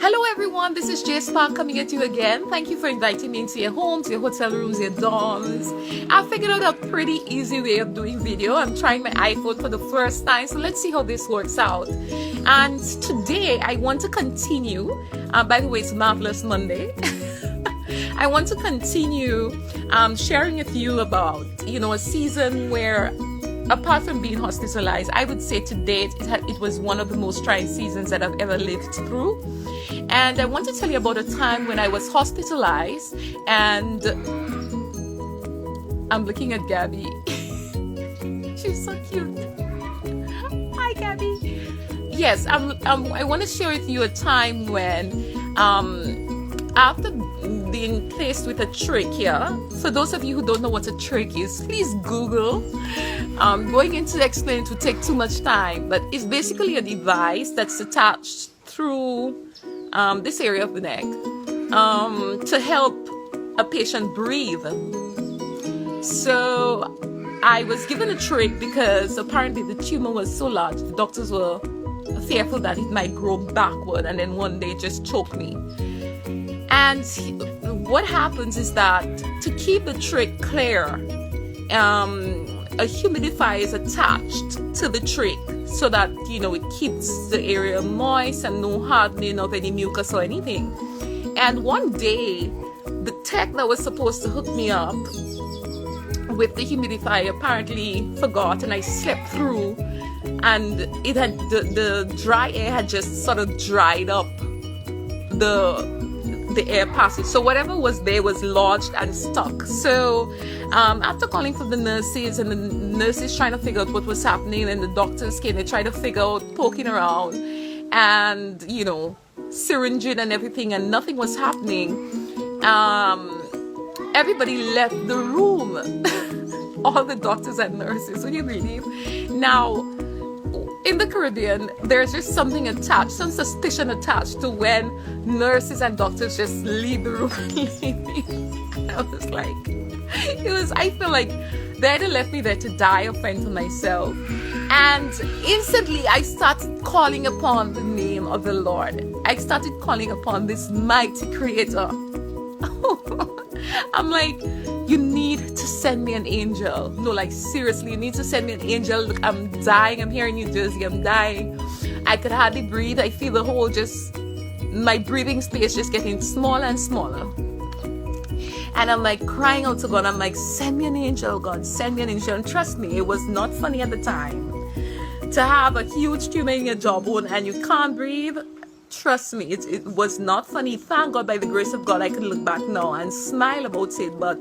Hello everyone, this is J Spark coming at you again. Thank you for inviting me into your homes, your hotel rooms, your dorms. I figured out a pretty easy way of doing video. I'm trying my iPhone for the first time, so let's see how this works out. And today I want to continue, by the way, it's Marvelous Monday. I want to continue sharing with you about, a season where, apart from being hospitalized, I would say to date it was one of the most trying seasons that I've ever lived through. And I want to tell you about a time when I was hospitalized, and I'm looking at Gabby. She's so cute. Hi, Gabby. Yes, I want to share with you a time when, after being placed with a trachea, for those of you who don't know what a trachea is, please Google. Going into explain it would take too much time, but it's basically a device that's attached through this area of the neck to help a patient breathe. So I was given a trach because apparently the tumor was so large, the doctors were fearful that it might grow backward and then one day just choke me. And what happens is that to keep the trach clear, a humidifier is attached to the trach so that it keeps the area moist and no hardening of any mucus or anything. And one day the tech that was supposed to hook me up with the humidifier apparently forgot, and I slept through, and it had the dry air had just sort of dried up the air passage, so whatever was there was lodged and stuck. So after calling for the nurses, and the nurses trying to figure out what was happening, and the doctors came, they tried to figure out, poking around and syringing and everything, and nothing was happening. Everybody left the room. All the doctors and nurses, would you believe? Now in the Caribbean, there's just something attached, some suspicion attached to when nurses and doctors just leave the room and leave me. I was like, I feel like they either left me there to die or fend for myself. And instantly I started calling upon the name of the Lord. I started calling upon this mighty creator. I'm like, you need to send me an angel. No, like seriously, you need to send me an angel. Look, I'm dying. I'm here in New Jersey. I'm dying. I could hardly breathe. I feel the whole my breathing space just getting smaller and smaller. And I'm like crying out to God. I'm like, send me an angel, God, send me an angel. And trust me, it was not funny at the time to have a huge tumor in your jawbone and you can't breathe. Trust me, it was not funny. Thank God, by the grace of God, I can look back now and smile about it. But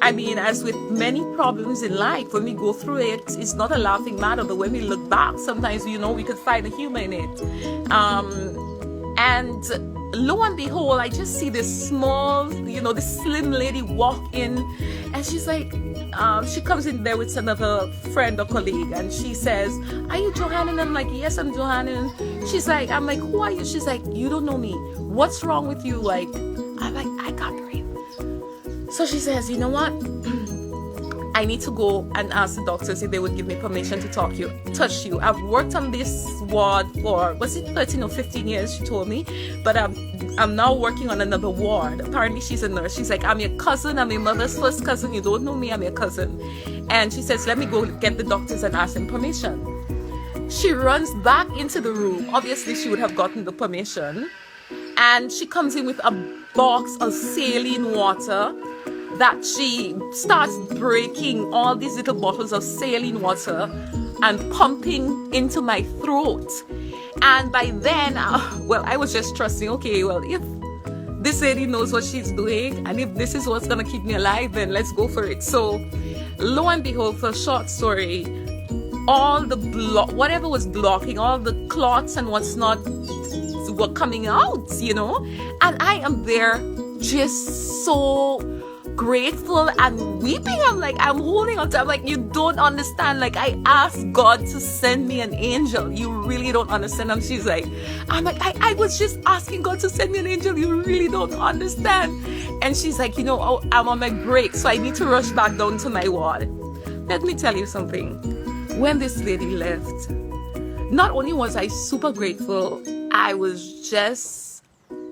I mean, as with many problems in life, when we go through it, it's not a laughing matter. But when we look back, sometimes we could find a humor in it. And lo and behold, I just see this small, this slim lady walk in, and she's like, she comes in there with another friend or colleague, and she says, are you Johanna? And I'm like, yes, I'm Johanna. I'm like, who are you? She's like, you don't know me. What's wrong with you? Like, I'm like, I can't breathe. So she says, you know what? I need to go and ask the doctors if they would give me permission to touch you. I've worked on this ward for, was it 13 or 15 years, she told me. But I'm now working on another ward. Apparently she's a nurse. She's like, I'm your cousin. I'm your mother's first cousin. You don't know me. I'm your cousin. And she says, let me go get the doctors and ask them permission. She runs back into the room. Obviously, she would have gotten the permission. And she comes in with a box of saline water that she starts breaking all these little bottles of saline water and pumping into my throat. And by then, I was just trusting, okay, well, if this lady knows what she's doing, and if this is what's going to keep me alive, then let's go for it. So lo and behold, for a short story, all the whatever was blocking, all the clots and what's not were coming out, and I am there just so grateful and weeping. I'm holding on to, I'm like, you don't understand. Like, I asked God to send me an angel. You really don't understand. And she's like, I was just asking God to send me an angel. You really don't understand. And she's like, I'm on my break, so I need to rush back down to my ward. Let me tell you something. When this lady left, not only was I super grateful, I was just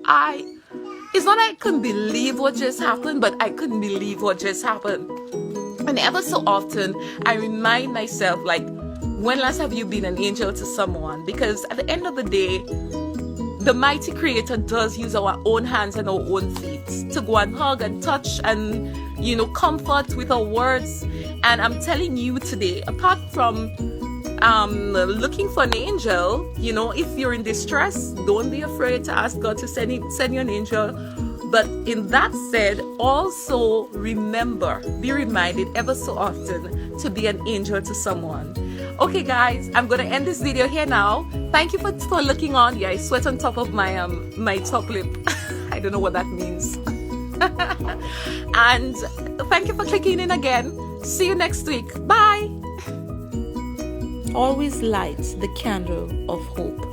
it's not that I couldn't believe what just happened, but I couldn't believe what just happened. And ever so often, I remind myself, like, when last have you been an angel to someone? Because at the end of the day, the mighty creator does use our own hands and our own feet to go and hug and touch and, comfort with our words. And I'm telling you today, apart from looking for an angel, if you're in distress, don't be afraid to ask God to send you an angel. But in that said, also be reminded ever so often to be an angel to someone. Okay guys, I'm gonna end this video here now. Thank you for looking on. Yeah, I sweat on top of my my top lip. I don't know what that means. And thank you for clicking in again. See you next week. Bye. Always light the candle of hope.